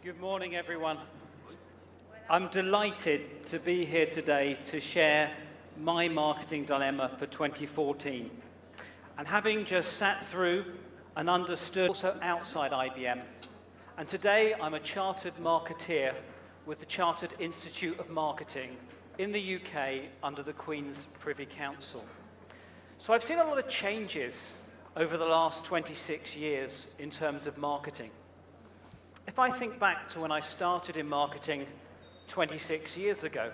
Good morning, everyone. I'm delighted to be here today to share my marketing dilemma for 2014. And having just sat through and understood also outside IBM, and today I'm a chartered marketeer with the Chartered Institute of Marketing in the UK under the Queen's Privy Council. So I've seen a lot of changes over the last 26 years in terms of marketing. If I think back to when I started in marketing 26 years ago,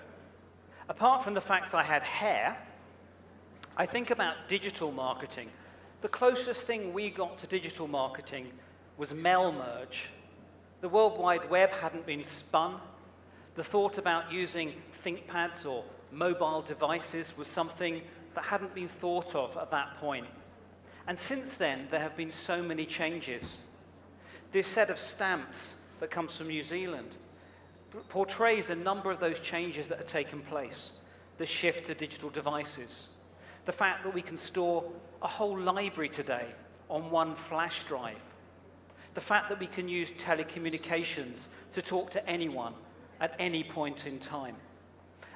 apart from the fact I had hair, I think about digital marketing. The closest thing we got to digital marketing was mail merge. The World Wide Web hadn't been spun. The thought about using ThinkPads or mobile devices was something that hadn't been thought of at that point. And since then, there have been so many changes. This set of stamps that comes from New Zealand portrays a number of those changes that have taken place. The shift to digital devices. The fact that we can store a whole library today on one flash drive. The fact that we can use telecommunications to talk to anyone at any point in time.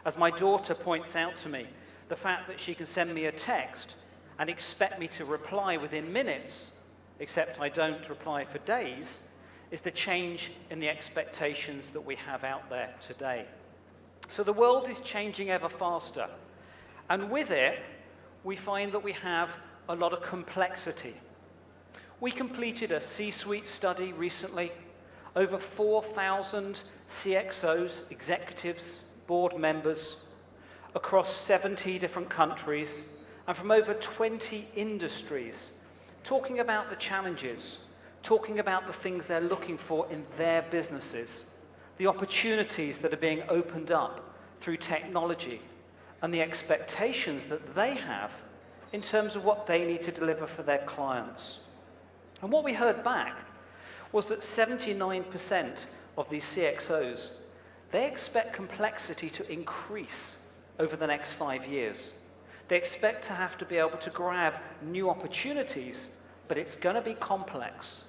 As my daughter points out to me, the fact that she can send me a text and expect me to reply within minutes, except I don't reply for days, is the change in the expectations that we have out there today. So the world is changing ever faster, and with it, we find that we have a lot of complexity. We completed a C-suite study recently, over 4,000 CXOs, executives, board members, across 70 different countries, and from over 20 industries, talking about the challenges, talking about the things they're looking for in their businesses, the opportunities that are being opened up through technology, and the expectations that they have in terms of what they need to deliver for their clients. And what we heard back was that 79% of these CXOs, they expect complexity to increase over the next 5 years. They expect to have to be able to grab new opportunities, but it's going to be complex.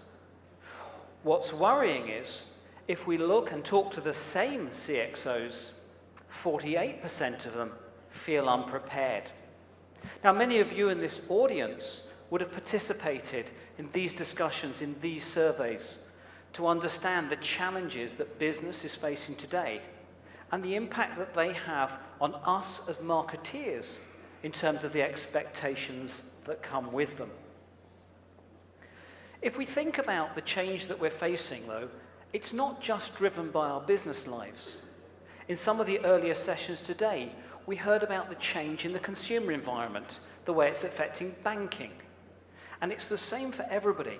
What's worrying is, if we look and talk to the same CXOs, 48% of them feel unprepared. Now, many of you in this audience would have participated in these discussions, in these surveys, to understand the challenges that business is facing today and the impact that they have on us as marketeers in terms of the expectations that come with them. If we think about the change that we're facing, though, it's not just driven by our business lives. In some of the earlier sessions today, we heard about the change in the consumer environment, the way it's affecting banking. And it's the same for everybody.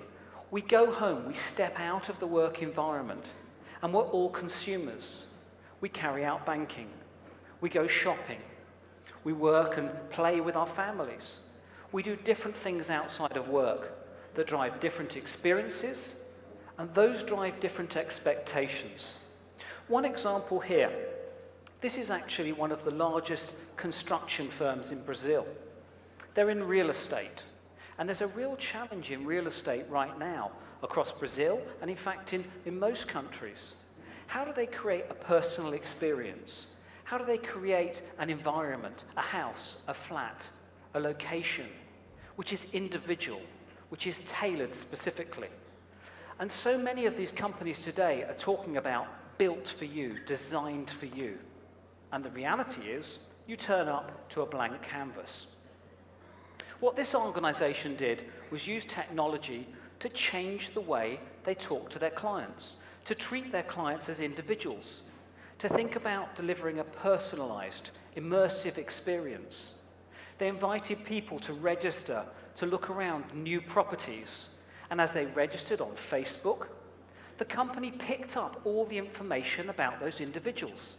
We go home, we step out of the work environment, and we're all consumers. We carry out banking. We go shopping. We work and play with our families. We do different things outside of work that drive different experiences, and those drive different expectations. One example here. This is actually one of the largest construction firms in Brazil. They're in real estate, and there's a real challenge in real estate right now across Brazil, and in fact in most countries. How do they create a personal experience? How do they create an environment, a house, a flat, a location, which is individual, which is tailored specifically? And so many of these companies today are talking about built for you, designed for you. And the reality is, you turn up to a blank canvas. What this organization did was use technology to change the way they talk to their clients, to treat their clients as individuals, to think about delivering a personalized, immersive experience. They invited people to register, to look around new properties. And as they registered on Facebook, the company picked up all the information about those individuals.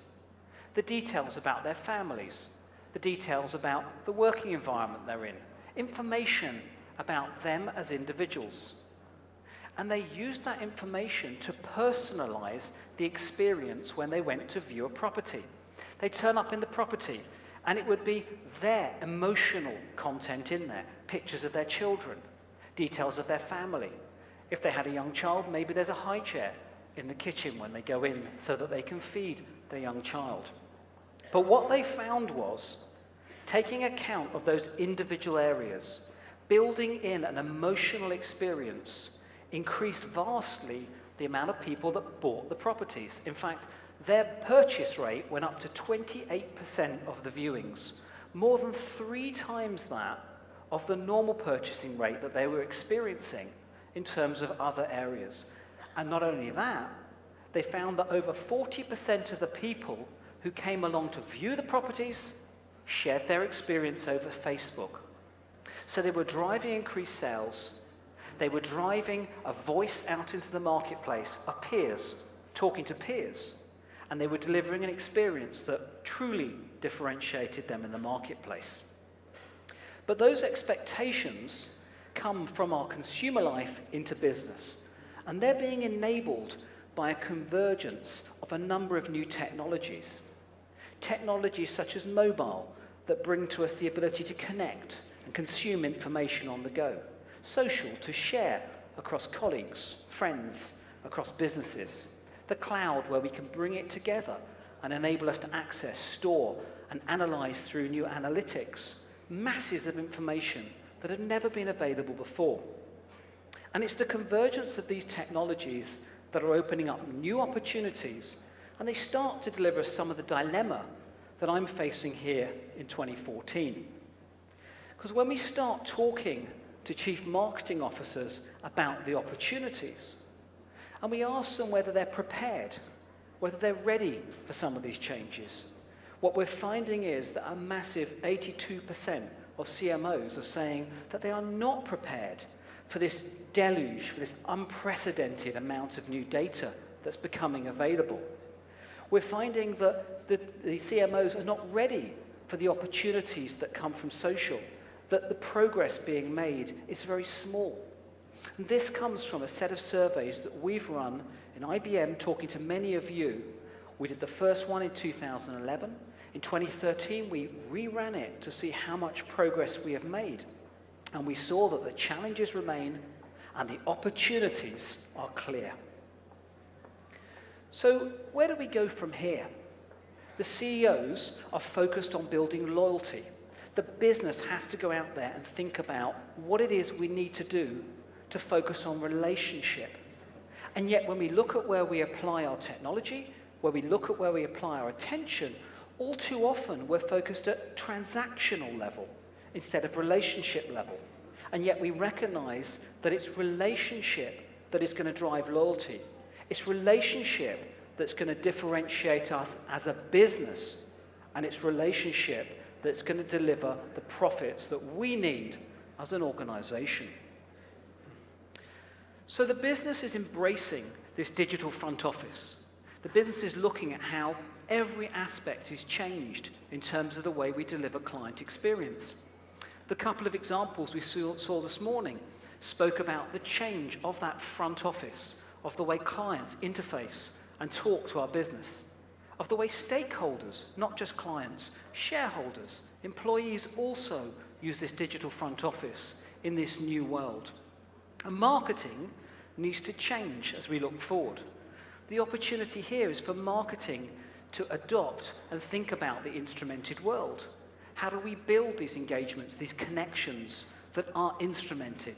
The details about their families, the details about the working environment they're in, information about them as individuals. And they used that information to personalize the experience when they went to view a property. They turn up in the property, and it would be their emotional content in there, pictures of their children, details of their family. If they had a young child, maybe there's a high chair. in the kitchen when they go in so that they can feed their young child. But what they found was, taking account of those individual areas, building in an emotional experience increased vastly the amount of people that bought the properties. In fact, their purchase rate went up to 28% of the viewings, more than 3 times that of the normal purchasing rate that they were experiencing in terms of other areas. And not only that, they found that over 40% of the people who came along to view the properties shared their experience over Facebook. So they were driving increased sales, they were driving a voice out into the marketplace of peers, talking to peers, and they were delivering an experience that truly differentiated them in the marketplace. But those expectations come from our consumer life into business, and they're being enabled by a convergence of a number of new technologies. Technologies such as mobile that bring to us the ability to connect and consume information on the go. Social, to share across colleagues, friends, across businesses. The cloud, where we can bring it together and enable us to access, store, and analyze through new analytics masses of information that had never been available before. And it's the convergence of these technologies that are opening up new opportunities, and they start to deliver some of the dilemma that I'm facing here in 2014. Because when we start talking to chief marketing officers about the opportunities, and we ask them whether they're prepared, whether they're ready for some of these changes, what we're finding is that a massive 82% of CMOs are saying that they are not prepared for this deluge, for this unprecedented amount of new data that's becoming available. We're finding that the CMOs are not ready for the opportunities that come from social, that the progress being made is very small. And this comes from a set of surveys that we've run in IBM, talking to many of you. We did the first one in 2011. In 2013, we reran it to see how much progress we have made. And we saw that the challenges remain and the opportunities are clear. So where do we go from here? The CEOs are focused on building loyalty. The business has to go out there and think about what it is we need to do to focus on relationship. And yet when we look at where we apply our technology, where we look at where we apply our attention, all too often we're focused at transactional level instead of relationship level. And yet we recognize that it's relationship that is going to drive loyalty. It's relationship that's going to differentiate us as a business, and it's relationship that's going to deliver the profits that we need as an organization. So the business is embracing this digital front office. The business is looking at how every aspect is changed in terms of the way we deliver client experience. The couple of examples we saw this morning spoke about the change of that front office, of the way clients interface and talk to our business, of the way stakeholders, not just clients, shareholders, employees also use this digital front office in this new world. And marketing needs to change as we look forward. The opportunity here is for marketing to adopt and think about the instrumented world. How do we build these engagements, these connections that are instrumented?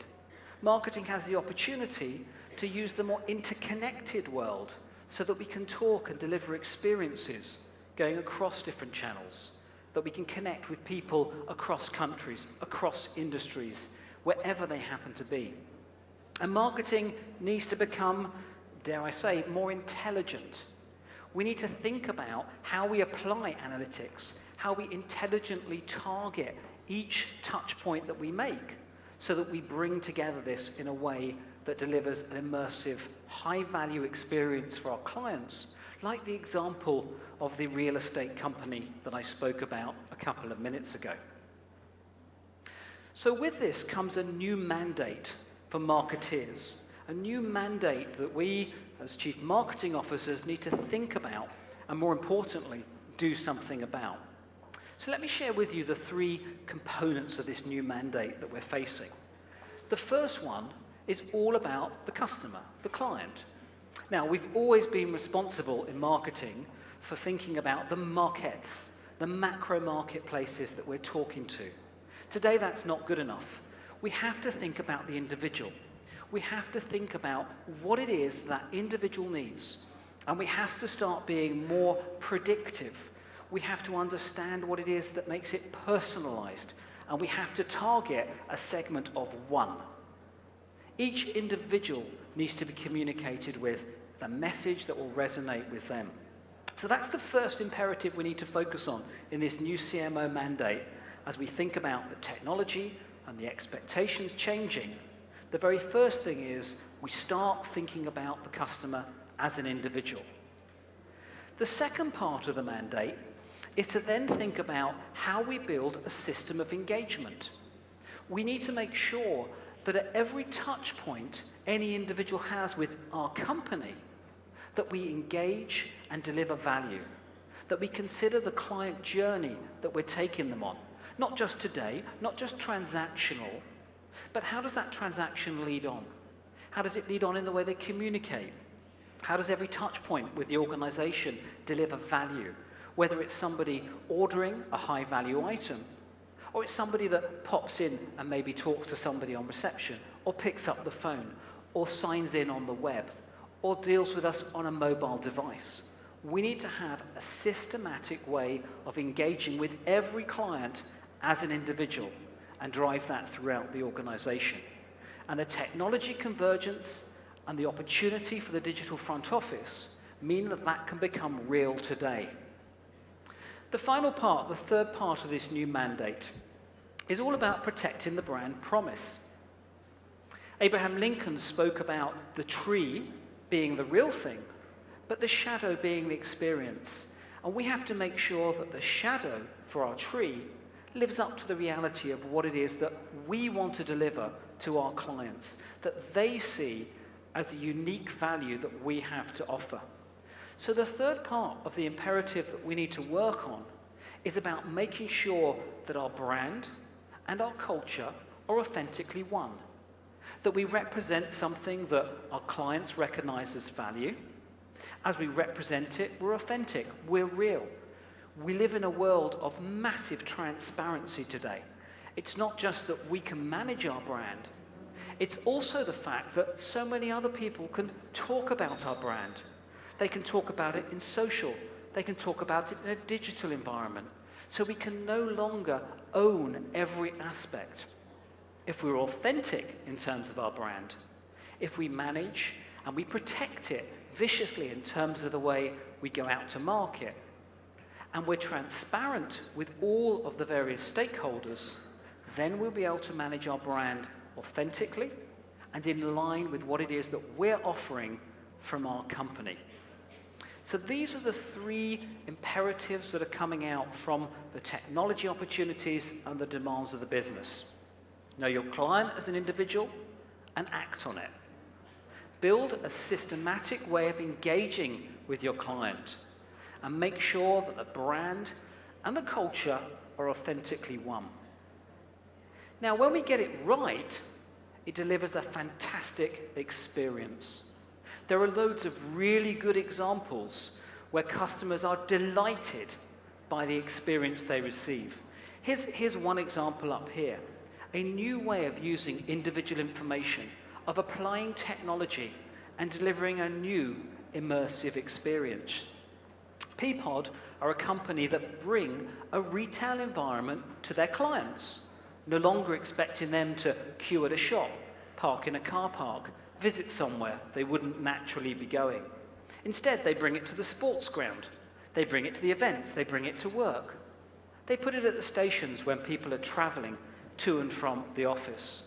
Marketing has the opportunity to use the more interconnected world so that we can talk and deliver experiences going across different channels, that we can connect with people across countries, across industries, wherever they happen to be. And marketing needs to become, dare I say, more intelligent. We need to think about how we apply analytics, how we intelligently target each touch point that we make, so that we bring together this in a way that delivers an immersive, high-value experience for our clients, like the example of the real estate company that I spoke about a couple of minutes ago. So with this comes a new mandate for marketeers, a new mandate that we, as chief marketing officers, need to think about and, more importantly, do something about. So let me share with you the 3 components of this new mandate that we're facing. The first one is all about the customer, the client. Now, we've always been responsible in marketing for thinking about the markets, the macro marketplaces that we're talking to. Today, that's not good enough. We have to think about the individual. We have to think about what it is that individual needs. And we have to start being more predictive. We have to understand what it is that makes it personalized. And we have to target a segment of one. Each individual needs to be communicated with the message that will resonate with them. So that's the first imperative we need to focus on in this new CMO mandate as we think about the technology and the expectations changing. The very first thing is we start thinking about the customer as an individual. The second part of the mandate is to then think about how we build a system of engagement. We need to make sure that at every touch point any individual has with our company, that we engage and deliver value, that we consider the client journey that we're taking them on, not just today, not just transactional, but how does that transaction lead on? How does it lead on in the way they communicate? How does every touch point with the organization deliver value? Whether it's somebody ordering a high-value item, or it's somebody that pops in and maybe talks to somebody on reception, or picks up the phone, or signs in on the web, or deals with us on a mobile device. We need to have a systematic way of engaging with every client as an individual and drive that throughout the organization. And the technology convergence and the opportunity for the digital front office mean that that can become real today. The final part, the third part of this new mandate, is all about protecting the brand promise. Abraham Lincoln spoke about the tree being the real thing, but the shadow being the experience. And we have to make sure that the shadow for our tree lives up to the reality of what it is that we want to deliver to our clients, that they see as the unique value that we have to offer. So the third part of the imperative that we need to work on is about making sure that our brand and our culture are authentically one, that we represent something that our clients recognize as value. As we represent it, we're authentic, we're real. We live in a world of massive transparency today. It's not just that we can manage our brand, it's also the fact that so many other people can talk about our brand. They can talk about it in social, they can talk about it in a digital environment. So we can no longer own every aspect. If we're authentic in terms of our brand, if we manage and we protect it viciously in terms of the way we go out to market, and we're transparent with all of the various stakeholders, then we'll be able to manage our brand authentically and in line with what it is that we're offering from our company. So these are the three imperatives that are coming out from the technology opportunities and the demands of the business. Know your client as an individual and act on it. Build a systematic way of engaging with your client and make sure that the brand and the culture are authentically one. Now, when we get it right, it delivers a fantastic experience. There are loads of really good examples where customers are delighted by the experience they receive. Here's one example up here. A new way of using individual information, of applying technology and delivering a new immersive experience. Peapod are a company that bring a retail environment to their clients, no longer expecting them to queue at a shop, park in a car park, visit somewhere they wouldn't naturally be going. Instead, they bring it to the sports ground. They bring it to the events. They bring it to work. They put it at the stations when people are traveling to and from the office.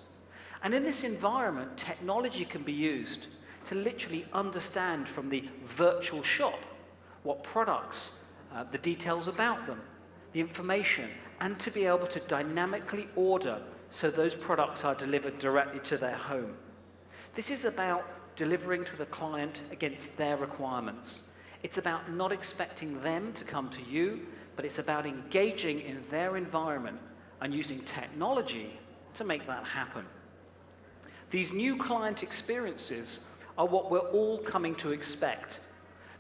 And in this environment, technology can be used to literally understand from the virtual shop what products, the details about them, the information, and to be able to dynamically order so those products are delivered directly to their home. This is about delivering to the client against their requirements. It's about not expecting them to come to you, but it's about engaging in their environment and using technology to make that happen. These new client experiences are what we're all coming to expect.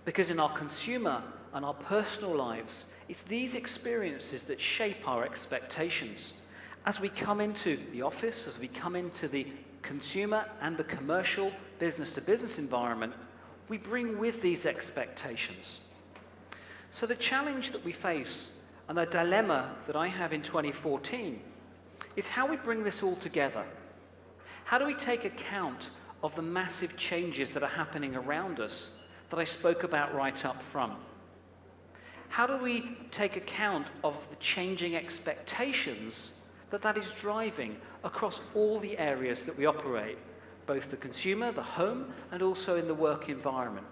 Because in our consumer and our personal lives, it's these experiences that shape our expectations. As we come into the office, as we come into the consumer and the commercial business-to-business environment, we bring with these expectations. So the challenge that we face and the dilemma that I have in 2014 is how we bring this all together. How do we take account of the massive changes that are happening around us that I spoke about right up front? How do we take account of the changing expectations that is driving across all the areas that we operate, both the consumer, the home, and also in the work environment?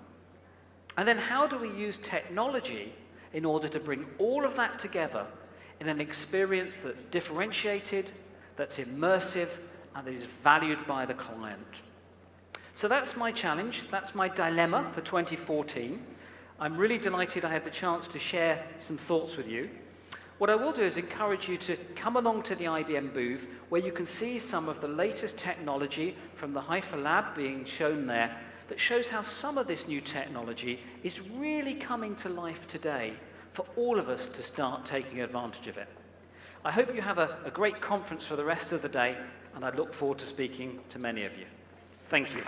And then how do we use technology in order to bring all of that together in an experience that's differentiated, that's immersive, and that is valued by the client? So that's my challenge, that's my dilemma for 2014. I'm really delighted I had the chance to share some thoughts with you. What I will do is encourage you to come along to the IBM booth where you can see some of the latest technology from the Haifa Lab being shown there that shows how some of this new technology is really coming to life today for all of us to start taking advantage of it. I hope you have a great conference for the rest of the day, and I look forward to speaking to many of you. Thank you.